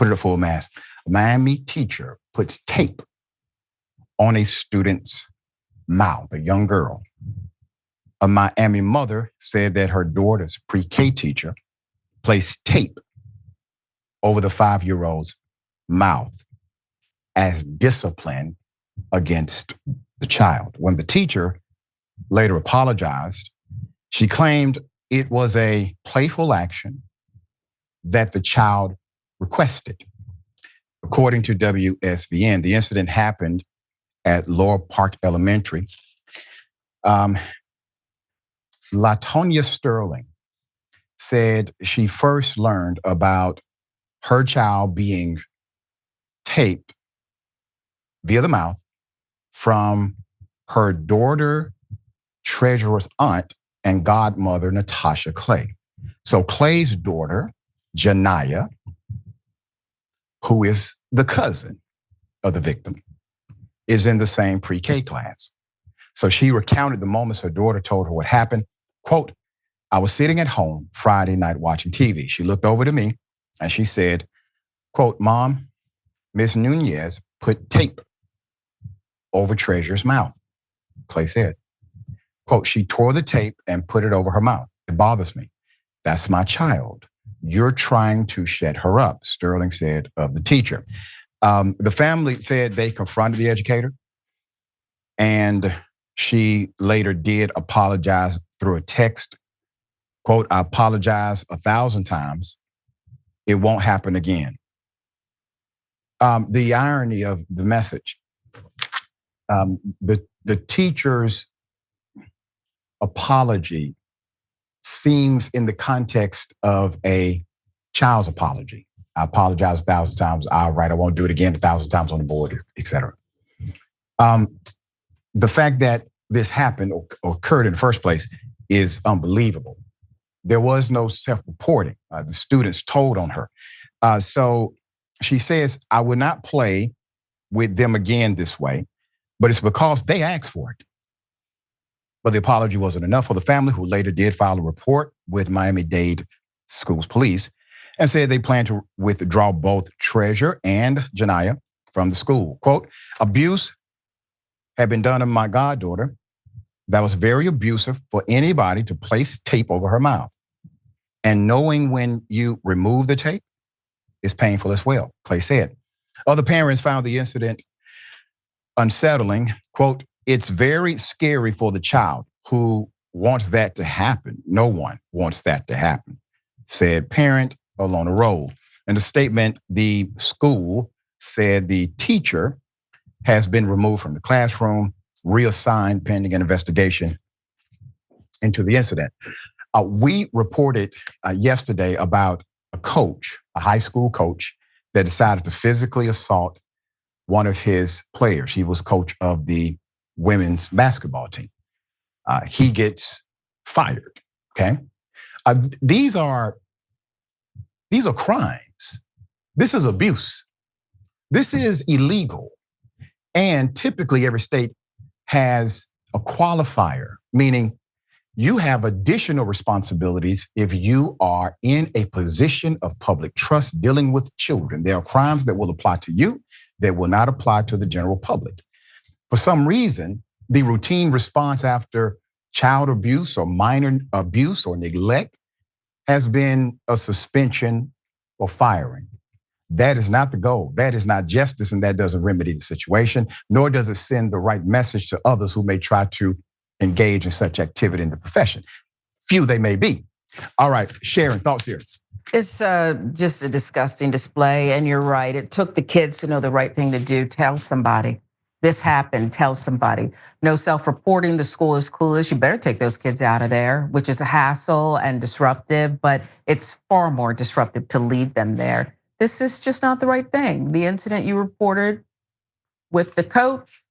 put it at full mass. A Miami teacher puts tape on a student's mouth, a young girl. A Miami mother said that her daughter's pre-K teacher placed tape over the 5-year-old's mouth as discipline against the child. When the teacher later apologized, she claimed it was a playful action that the child requested. According to WSVN, the incident happened at Lorah Park Elementary. Lationa Sterling said she first learned about her child being taped via the mouth from her daughter, treasurer's aunt, and godmother, Natasha Clay. So Clay's daughter, Janiyah, who is the cousin of the victim, is in the same pre-K class. So she recounted the moments her daughter told her what happened. Quote, "I was sitting at home Friday night watching TV. She looked over to me and she said, quote, 'Mom, Miss Nunez put tape over Treasure's mouth,' Clay said. Quote, 'She tore the tape and put it over her mouth. It bothers me. That's my child. You're trying to shut her up,' Sterling said of the teacher." The family said they confronted the educator, and she later did apologize through a text. Quote, "I apologize 1,000 times. It won't happen again." The irony of the message, the teacher's apology seems in the context of a child's apology. "I apologize 1,000 times. All right, I won't do it again 1,000 times on the board, et cetera. The fact that this happened or occurred in the first place is unbelievable. There was no self-reporting. The students told on her. So she says, "I would not play with them again this way, but it's because they asked for it." But the apology wasn't enough for the family, who later did file a report with Miami-Dade Schools Police and said they plan to withdraw both Treasure and Janiyah from the school. Quote, "Abuse had been done to my goddaughter. That was very abusive for anybody to place tape over her mouth. And knowing when you remove the tape is painful as well," Clay said. Other parents found the incident unsettling. Quote, "It's very scary for the child who wants that to happen. No one wants that to happen," said parent Lorah Park. In a statement, the school said the teacher has been removed from the classroom, reassigned pending an investigation into the incident. We reported yesterday about a coach, a high school coach, that decided to physically assault one of his players. He was coach of the women's basketball team. He gets fired, okay? These are crimes. This is abuse. This is illegal. And typically every state has a qualifier, meaning you have additional responsibilities if you are in a position of public trust dealing with children. There are crimes that will apply to you that will not apply to the general public. For some reason, the routine response after child abuse or minor abuse or neglect has been a suspension or firing. That is not the goal. That is not justice, and that doesn't remedy the situation, nor does it send the right message to others who may try to engage in such activity in the profession. Few they may be. All right, Sharon, thoughts here? It's just a disgusting display, and you're right. It took the kids to know the right thing to do. Tell somebody. This happened, tell somebody. No self-reporting, the school is clueless. You better take those kids out of there, which is a hassle and disruptive, but it's far more disruptive to leave them there. This is just not the right thing. The incident you reported with the coach,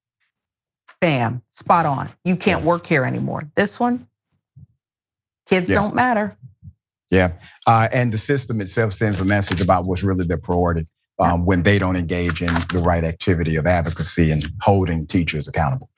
bam, spot on. You can't work here anymore. This one, kids don't matter. Yeah, and the system itself sends a message about what's really their priority when they don't engage in the right activity of advocacy and holding teachers accountable.